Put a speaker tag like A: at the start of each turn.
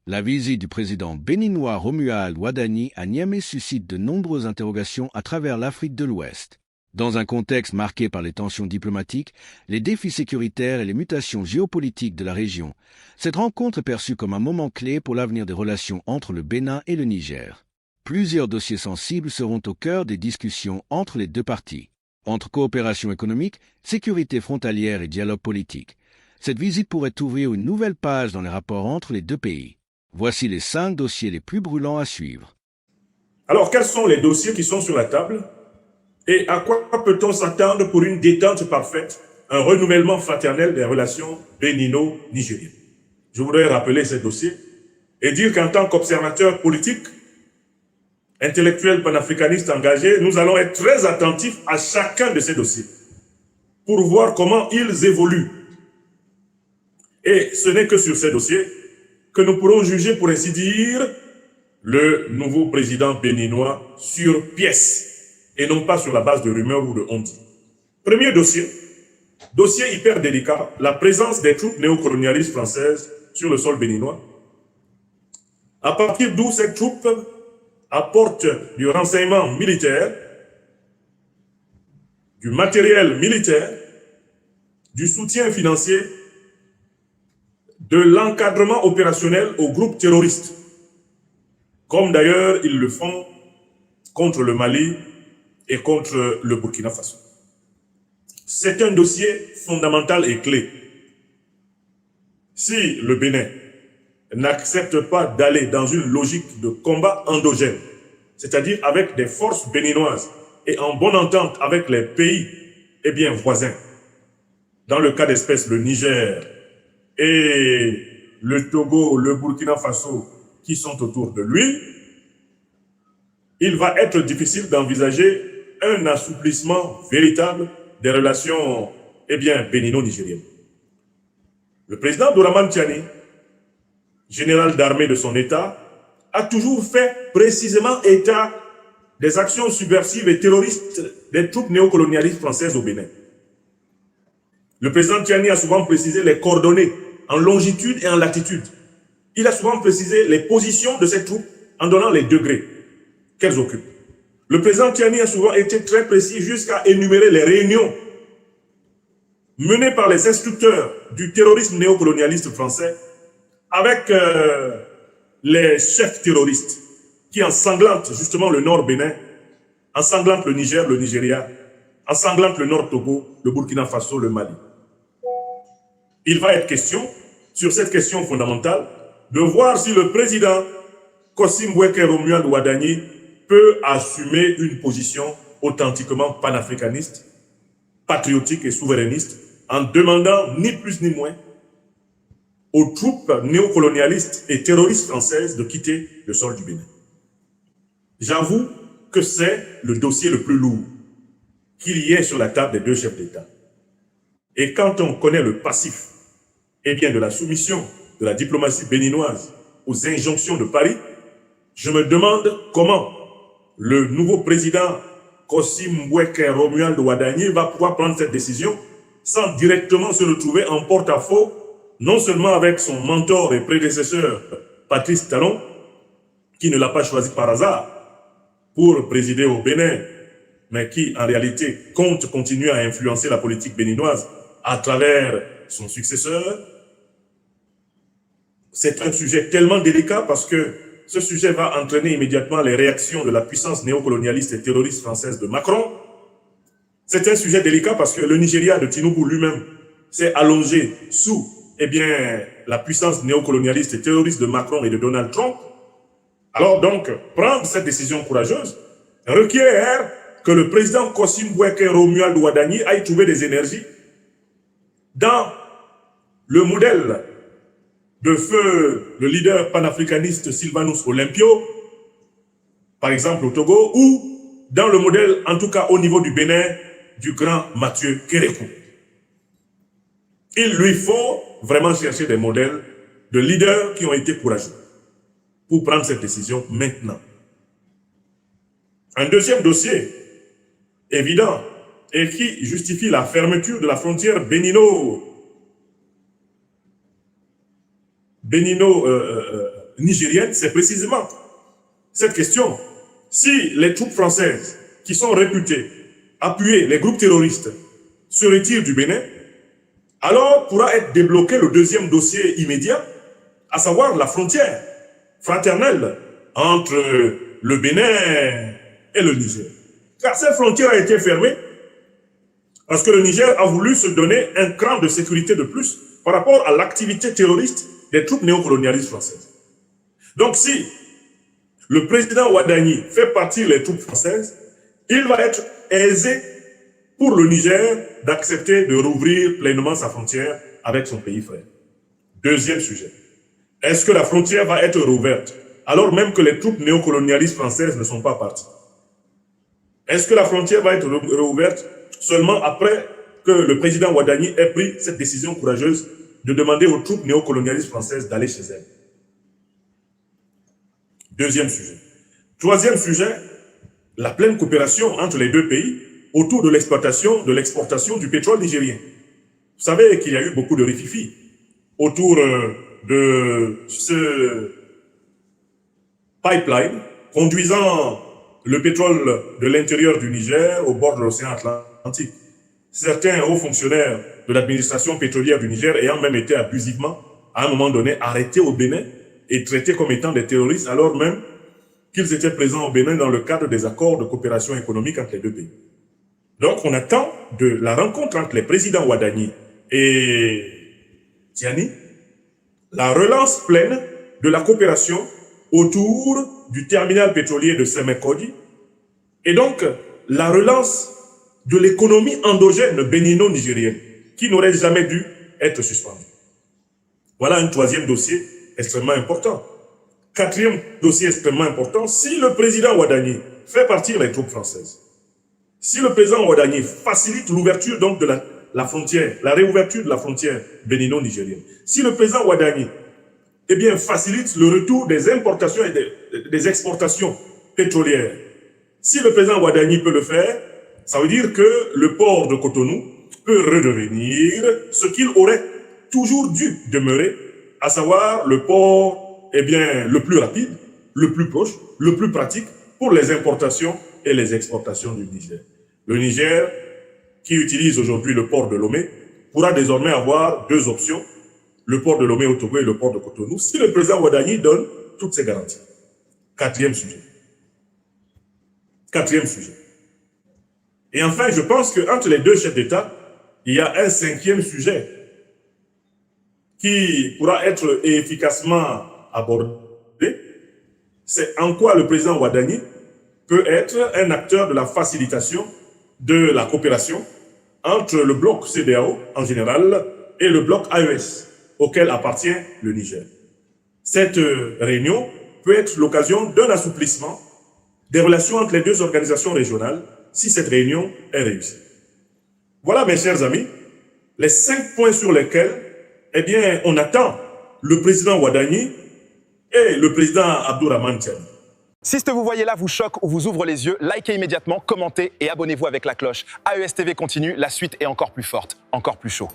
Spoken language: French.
A: La visite du président béninois Romuald Wadani à Niamey suscite de nombreuses interrogations à travers l'Afrique de l'Ouest. Dans un contexte marqué par les tensions diplomatiques, les défis sécuritaires et les mutations géopolitiques de la région, cette rencontre est perçue comme un moment clé pour l'avenir des relations entre le Bénin et le Niger. Plusieurs dossiers sensibles seront au cœur des discussions entre les deux parties, entre coopération économique, sécurité frontalière et dialogue politique. Cette visite pourrait ouvrir une nouvelle page dans les rapports entre les deux pays. Voici les 5 dossiers les plus brûlants à suivre.
B: Alors, quels sont les dossiers qui sont sur la table et à quoi peut-on s'attendre pour une détente parfaite, un renouvellement fraternel des relations bénino-nigériennes? Je voudrais rappeler ces dossiers et dire qu'en tant qu'observateur politique, intellectuel panafricaniste engagé, nous allons être très attentifs à chacun de ces dossiers pour voir comment ils évoluent. Et ce n'est que sur ces dossiers que nous pourrons juger, pour ainsi dire, le nouveau président béninois sur pièce et non pas sur la base de rumeurs ou de on dit. Premier dossier, dossier hyper délicat, la présence des troupes néocolonialistes françaises sur le sol béninois. À partir d'où ces troupes apportent du renseignement militaire, du matériel militaire, du soutien financier, de l'encadrement opérationnel aux groupes terroristes, comme d'ailleurs ils le font contre le Mali et contre le Burkina Faso. C'est un dossier fondamental et clé. Si le Bénin n'accepte pas d'aller dans une logique de combat endogène, c'est-à-dire avec des forces béninoises et en bonne entente avec les pays voisins, dans le cas d'espèce le Niger et le Togo, le Burkina Faso qui sont autour de lui, il va être difficile d'envisager un assouplissement véritable des relations bénino-nigériennes. Le président Abdourahmane Tiani, général d'armée de son État, a toujours fait précisément état des actions subversives et terroristes des troupes néocolonialistes françaises au Bénin. Le président Tiani a souvent précisé les coordonnées en longitude et en latitude. Il a souvent précisé les positions de ces troupes en donnant les degrés qu'elles occupent. Le président Tiani a souvent été très précis jusqu'à énumérer les réunions menées par les instructeurs du terrorisme néocolonialiste français avec les chefs terroristes qui ensanglantent justement le nord Bénin, ensanglantent le Niger, le Nigeria, ensanglantent le nord Togo, le Burkina Faso, le Mali. Il va être question, sur cette question fondamentale, de voir si le président Kossim Boueke Romuald Wadani peut assumer une position authentiquement panafricaniste, patriotique et souverainiste, en demandant ni plus ni moins aux troupes néocolonialistes et terroristes françaises de quitter le sol du Bénin. J'avoue que c'est le dossier le plus lourd qu'il y ait sur la table des deux chefs d'État. Et quand on connaît le passif de la soumission de la diplomatie béninoise aux injonctions de Paris, je me demande comment le nouveau président Kossim Boueke Romuald Wadani va pouvoir prendre cette décision sans directement se retrouver en porte-à-faux, non seulement avec son mentor et prédécesseur Patrice Talon, qui ne l'a pas choisi par hasard pour présider au Bénin, mais qui en réalité compte continuer à influencer la politique béninoise à travers son successeur. C'est un sujet tellement délicat parce que ce sujet va entraîner immédiatement les réactions de la puissance néocolonialiste et terroriste française de Macron. C'est un sujet délicat parce que le Nigeria de Tinubu lui-même s'est allongé sous la puissance néocolonialiste et terroriste de Macron et de Donald Trump. Alors donc, prendre cette décision courageuse requiert que le président Kossim Boueke Romuald Wadani aille trouver des énergies dans le modèle de feu le leader panafricaniste Sylvanus Olympio, par exemple au Togo, ou dans le modèle, en tout cas au niveau du Bénin, du grand Mathieu Kérékou. Il lui faut vraiment chercher des modèles de leaders qui ont été courageux pour prendre cette décision maintenant. Un deuxième dossier évident et qui justifie la fermeture de la frontière nigérienne, c'est précisément cette question. Si les troupes françaises, qui sont réputées appuyer les groupes terroristes, se retirent du Bénin, alors pourra être débloqué le deuxième dossier immédiat, à savoir la frontière fraternelle entre le Bénin et le Niger. Car cette frontière a été fermée parce que le Niger a voulu se donner un cran de sécurité de plus par rapport à l'activité terroriste des troupes néocolonialistes françaises. Donc si le président Ouadani fait partir les troupes françaises, il va être aisé pour le Niger d'accepter de rouvrir pleinement sa frontière avec son pays frère. Deuxième sujet. Est-ce que la frontière va être rouverte alors même que les troupes néocolonialistes françaises ne sont pas parties? Est-ce que la frontière va être rouverte seulement après que le président Ouadani ait pris cette décision courageuse de demander aux troupes néocolonialistes françaises d'aller chez elles? Deuxième sujet. Troisième sujet, la pleine coopération entre les deux pays autour de l'exploitation, de l'exportation du pétrole nigérien. Vous savez qu'il y a eu beaucoup de rififi autour de ce pipeline conduisant le pétrole de l'intérieur du Niger au bord de l'océan Atlantique. Certains hauts fonctionnaires de l'administration pétrolière du Niger ayant même été abusivement, à un moment donné, arrêtés au Bénin et traités comme étant des terroristes, alors même qu'ils étaient présents au Bénin dans le cadre des accords de coopération économique entre les deux pays. Donc, on attend de la rencontre entre les présidents Ouadani et Tiani la relance pleine de la coopération autour du terminal pétrolier de Sémékodi et donc la relance de l'économie endogène bénino-nigérienne qui n'aurait jamais dû être suspendue. Voilà un troisième dossier extrêmement important. Quatrième dossier extrêmement important, si le président Ouadani fait partir les troupes françaises, si le président Ouadani facilite l'ouverture donc de la frontière, la réouverture de la frontière bénino-nigérienne, si le président Ouadani facilite le retour des importations et des exportations pétrolières, si le président Ouadani peut le faire, ça veut dire que le port de Cotonou peut redevenir ce qu'il aurait toujours dû demeurer, à savoir le port le plus rapide, le plus proche, le plus pratique pour les importations et les exportations du Niger. Le Niger, qui utilise aujourd'hui le port de Lomé, pourra désormais avoir deux options, le port de Lomé au Togo et le port de Cotonou, si le président Ouadani donne toutes ces garanties. Quatrième sujet. Et enfin, je pense qu'entre les deux chefs d'État, il y a un cinquième sujet qui pourra être efficacement abordé. C'est en quoi le président Ouadani peut être un acteur de la facilitation de la coopération entre le bloc CEDEAO en général et le bloc AES auquel appartient le Niger. Cette réunion peut être l'occasion d'un assouplissement des relations entre les deux organisations régionales si cette réunion est réussie. Voilà, mes chers amis, les 5 points sur lesquels on attend le président Ouadani et le président Abdourahmane Tiani.
C: Si ce que vous voyez là vous choque ou vous ouvre les yeux, likez immédiatement, commentez et abonnez-vous avec la cloche. AES TV continue, la suite est encore plus forte, encore plus chaud.